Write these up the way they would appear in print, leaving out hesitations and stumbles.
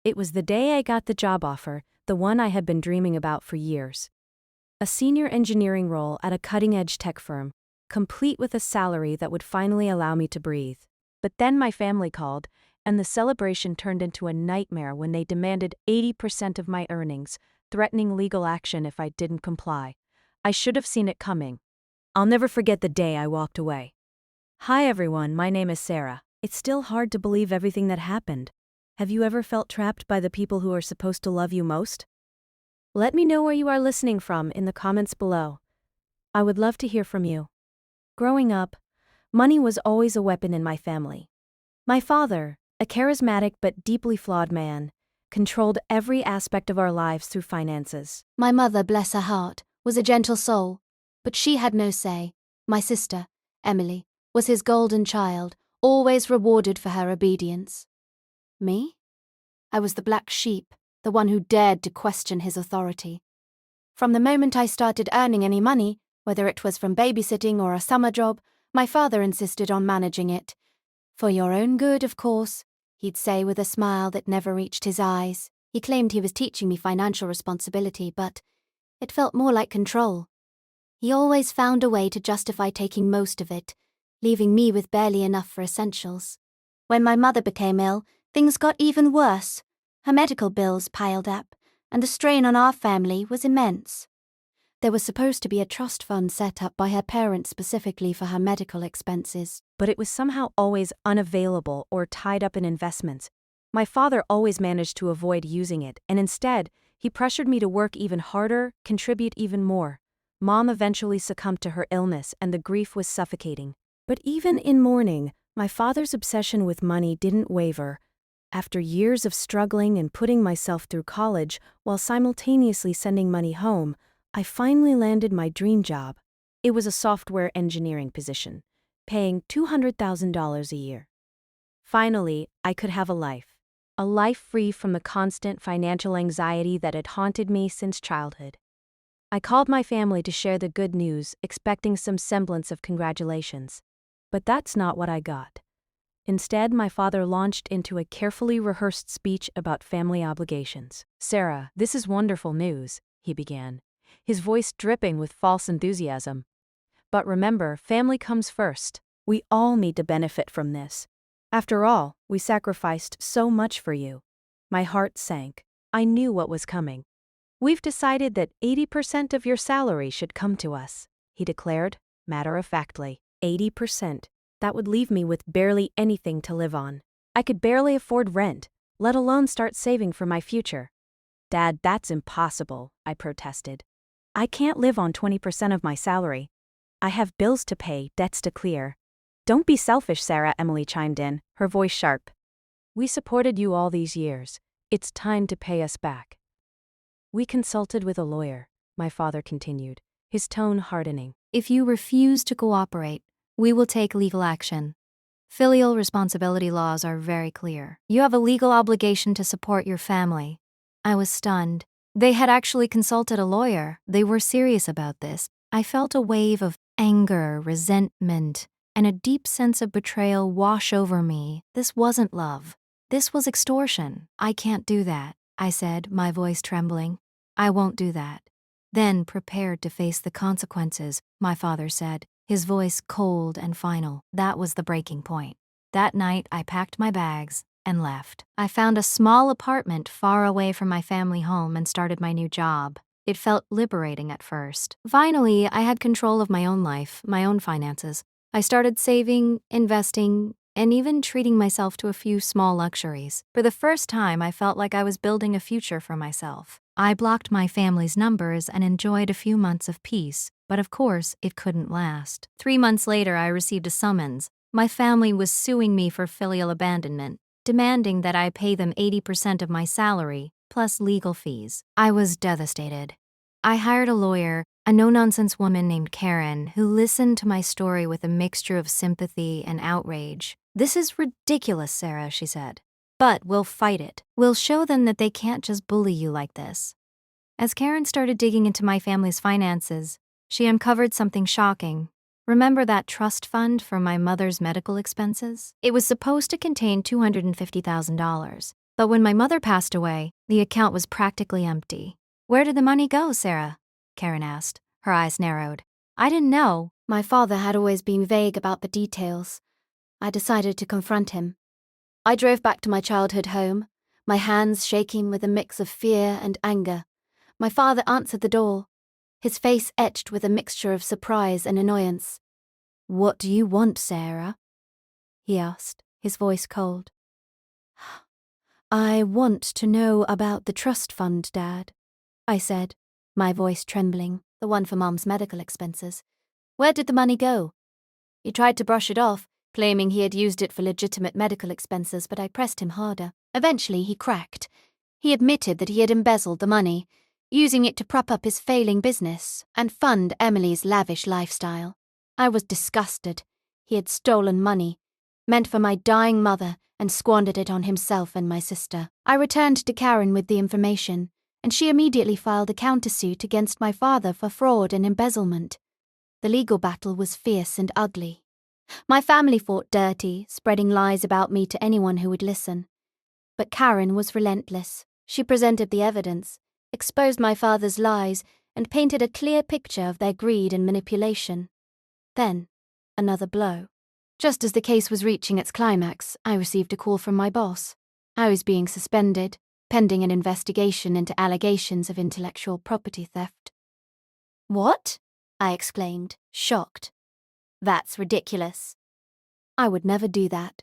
It was the day I got the job offer, the one I had been dreaming about for years. A senior engineering role at a cutting-edge tech firm, complete with a salary that would finally allow me to breathe. But then my family called, and the celebration turned into a nightmare when they demanded 80% of my earnings, threatening legal action if I didn't comply. I should have seen it coming. I'll never forget the day I walked away. Hi everyone, my name is Sarah. It's still hard to believe everything that happened. Have you ever felt trapped by the people who are supposed to love you most? Let me know where you are listening from in the comments below. I would love to hear from you. Growing up, money was always a weapon in my family. My father, a charismatic but deeply flawed man, controlled every aspect of our lives through finances. My mother, bless her heart, was a gentle soul, but she had no say. My sister, Emily, was his golden child, always rewarded for her obedience. Me? I was the black sheep, the one who dared to question his authority. From the moment I started earning any money, whether it was from babysitting or a summer job, my father insisted on managing it. For your own good, of course, he'd say with a smile that never reached his eyes. He claimed he was teaching me financial responsibility, but it felt more like control. He always found a way to justify taking most of it, leaving me with barely enough for essentials. When my mother became ill, things got even worse. Her medical bills piled up, and the strain on our family was immense. There was supposed to be a trust fund set up by her parents specifically for her medical expenses. But it was somehow always unavailable or tied up in investments. My father always managed to avoid using it, and instead, he pressured me to work even harder, contribute even more. Mom eventually succumbed to her illness, and the grief was suffocating. But even in mourning, my father's obsession with money didn't waver. After years of struggling and putting myself through college while simultaneously sending money home, I finally landed my dream job. It was a software engineering position, paying $200,000 a year. Finally, I could have a life free from the constant financial anxiety that had haunted me since childhood. I called my family to share the good news, expecting some semblance of congratulations. But that's not what I got. Instead, my father launched into a carefully rehearsed speech about family obligations. "Sarah, this is wonderful news," he began, his voice dripping with false enthusiasm. "But remember, family comes first. We all need to benefit from this. After all, we sacrificed so much for you." My heart sank. I knew what was coming. "We've decided that 80% of your salary should come to us," he declared, matter-of-factly. 80%. That would leave me with barely anything to live on. I could barely afford rent, let alone start saving for my future. "Dad, that's impossible," I protested. "I can't live on 20% of my salary. I have bills to pay, debts to clear." "Don't be selfish, Sarah," Emily chimed in, her voice sharp. "We supported you all these years. It's time to pay us back." "We consulted with a lawyer," my father continued, his tone hardening. If you refuse to cooperate, we will take legal action. Filial responsibility laws are very clear. You have a legal obligation to support your family. I was stunned. They had actually consulted a lawyer. They were serious about this. I felt a wave of anger, resentment, and a deep sense of betrayal wash over me. This wasn't love. This was extortion. "I can't do that," I said, my voice trembling. "I won't do that." Then, prepared to face the consequences, my father said, his voice cold and final. That was the breaking point. That night, I packed my bags and left. I found a small apartment far away from my family home and started my new job. It felt liberating at first. Finally, I had control of my own life, my own finances. I started saving, investing, and even treating myself to a few small luxuries. For the first time, I felt like I was building a future for myself. I blocked my family's numbers and enjoyed a few months of peace, but of course, it couldn't last. 3 months later, I received a summons. My family was suing me for filial abandonment, demanding that I pay them 80% of my salary, plus legal fees. I was devastated. I hired a lawyer, a no-nonsense woman named Karen, who listened to my story with a mixture of sympathy and outrage. "This is ridiculous, Sarah," she said. "But we'll fight it. We'll show them that they can't just bully you like this." As Karen started digging into my family's finances, she uncovered something shocking. Remember that trust fund for my mother's medical expenses? It was supposed to contain $250,000. But when my mother passed away, the account was practically empty. Where did the money go, Sarah? Karen asked, her eyes narrowed. I didn't know. My father had always been vague about the details. I decided to confront him. I drove back to my childhood home, my hands shaking with a mix of fear and anger. My father answered the door, his face etched with a mixture of surprise and annoyance. What do you want, Sarah? He asked, his voice cold. I want to know about the trust fund, Dad, I said, my voice trembling, the one for Mum's medical expenses. Where did the money go? He tried to brush it off, claiming he had used it for legitimate medical expenses, but I pressed him harder. Eventually, he cracked. He admitted that he had embezzled the money, using it to prop up his failing business and fund Emily's lavish lifestyle. I was disgusted. He had stolen money, meant for my dying mother, and squandered it on himself and my sister. I returned to Karen with the information, and she immediately filed a countersuit against my father for fraud and embezzlement. The legal battle was fierce and ugly. My family fought dirty, spreading lies about me to anyone who would listen. But Karen was relentless. She presented the evidence, exposed my father's lies, and painted a clear picture of their greed and manipulation. Then, another blow. Just as the case was reaching its climax, I received a call from my boss. I was being suspended, pending an investigation into allegations of intellectual property theft. What? I exclaimed, shocked. That's ridiculous. I would never do that.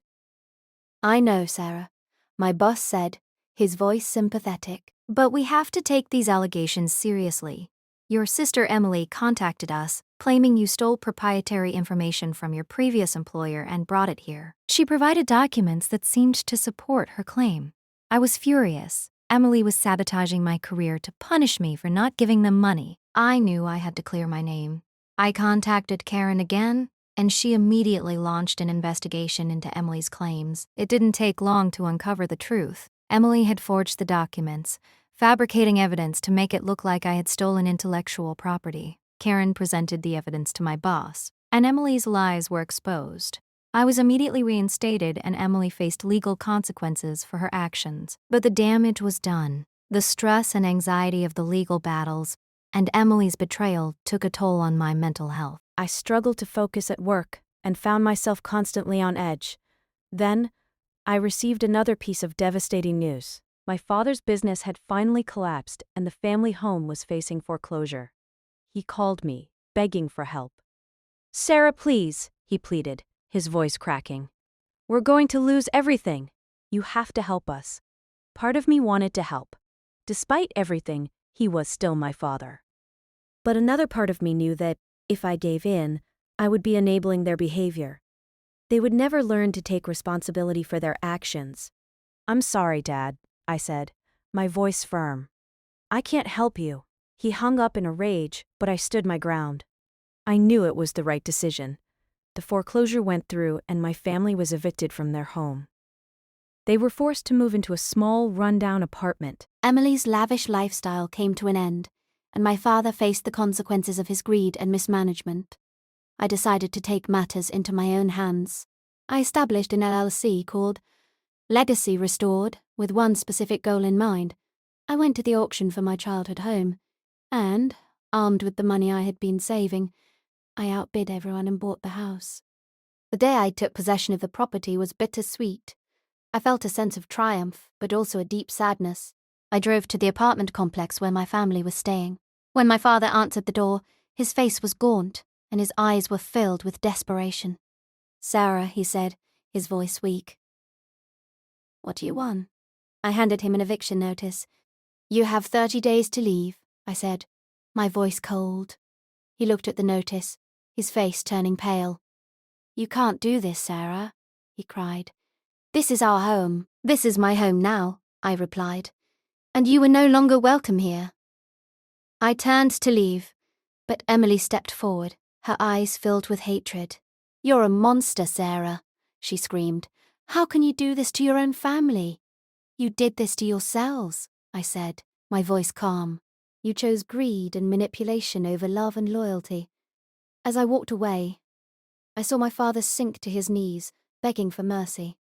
I know, Sarah, my boss said, his voice sympathetic. But we have to take these allegations seriously. Your sister Emily contacted us, claiming you stole proprietary information from your previous employer and brought it here. She provided documents that seemed to support her claim. I was furious. Emily was sabotaging my career to punish me for not giving them money. I knew I had to clear my name. I contacted Karen again, and she immediately launched an investigation into Emily's claims. It didn't take long to uncover the truth. Emily had forged the documents, fabricating evidence to make it look like I had stolen intellectual property. Karen presented the evidence to my boss, and Emily's lies were exposed. I was immediately reinstated, and Emily faced legal consequences for her actions. But the damage was done. The stress and anxiety of the legal battles and Emily's betrayal took a toll on my mental health. I struggled to focus at work and found myself constantly on edge. Then, I received another piece of devastating news. My father's business had finally collapsed and the family home was facing foreclosure. He called me, begging for help. Sarah, please, he pleaded, his voice cracking. We're going to lose everything. You have to help us. Part of me wanted to help. Despite everything, he was still my father. But another part of me knew that, if I gave in, I would be enabling their behavior. They would never learn to take responsibility for their actions. I'm sorry, Dad, I said, my voice firm. I can't help you. He hung up in a rage, but I stood my ground. I knew it was the right decision. The foreclosure went through and my family was evicted from their home. They were forced to move into a small, rundown apartment. Emily's lavish lifestyle came to an end, and my father faced the consequences of his greed and mismanagement. I decided to take matters into my own hands. I established an LLC called Legacy Restored, with one specific goal in mind. I went to the auction for my childhood home, and, armed with the money I had been saving, I outbid everyone and bought the house. The day I took possession of the property was bittersweet. I felt a sense of triumph, but also a deep sadness. I drove to the apartment complex where my family was staying. When my father answered the door, his face was gaunt, and his eyes were filled with desperation. Sarah, he said, his voice weak. What do you want? I handed him an eviction notice. You have 30 days to leave, I said, my voice cold. He looked at the notice, his face turning pale. You can't do this, Sarah, he cried. This is our home. This is my home now, I replied. And you were no longer welcome here. I turned to leave, but Emily stepped forward, her eyes filled with hatred. You're a monster, Sarah, she screamed. How can you do this to your own family? You did this to yourselves, I said, my voice calm. You chose greed and manipulation over love and loyalty. As I walked away, I saw my father sink to his knees, begging for mercy.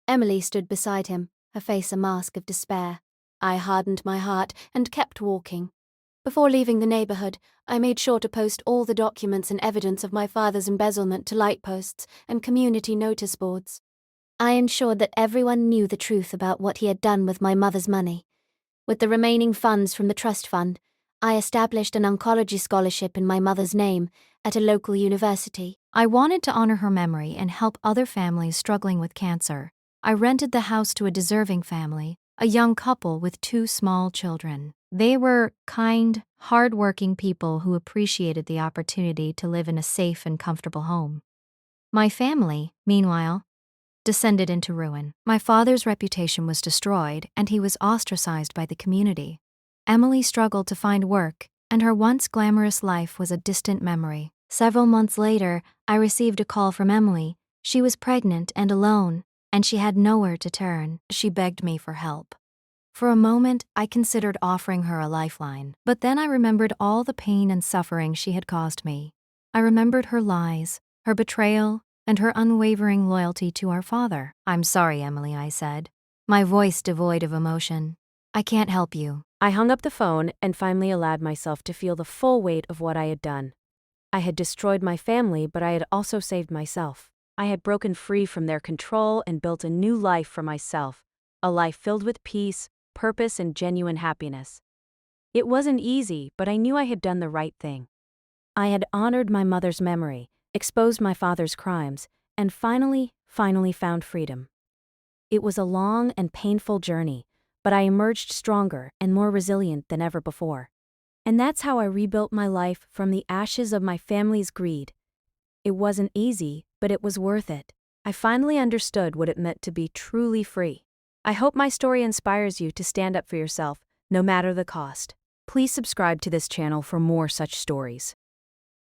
Emily stood beside him, her face a mask of despair. I hardened my heart and kept walking. Before leaving the neighborhood, I made sure to post all the documents and evidence of my father's embezzlement to light posts and community notice boards. I ensured that everyone knew the truth about what he had done with my mother's money. With the remaining funds from the trust fund, I established an oncology scholarship in my mother's name at a local university. I wanted to honor her memory and help other families struggling with cancer. I rented the house to a deserving family, a young couple with 2 small children. They were kind, hard-working people who appreciated the opportunity to live in a safe and comfortable home. My family, meanwhile, descended into ruin. My father's reputation was destroyed, and he was ostracized by the community. Emily struggled to find work, and her once glamorous life was a distant memory. Several months later, I received a call from Emily. She was pregnant and alone, and she had nowhere to turn. She begged me for help. For a moment, I considered offering her a lifeline, but then I remembered all the pain and suffering she had caused me. I remembered her lies, her betrayal, and her unwavering loyalty to our father. "I'm sorry, Emily," I said, my voice devoid of emotion. "I can't help you." I hung up the phone and finally allowed myself to feel the full weight of what I had done. I had destroyed my family, but I had also saved myself. I had broken free from their control and built a new life for myself, a life filled with peace, purpose, and genuine happiness. It wasn't easy, but I knew I had done the right thing. I had honored my mother's memory, exposed my father's crimes, and finally found freedom. It was a long and painful journey, but I emerged stronger and more resilient than ever before. And that's how I rebuilt my life from the ashes of my family's greed. It wasn't easy, but it was worth it. I finally understood what it meant to be truly free. I hope my story inspires you to stand up for yourself, no matter the cost. Please subscribe to this channel for more such stories.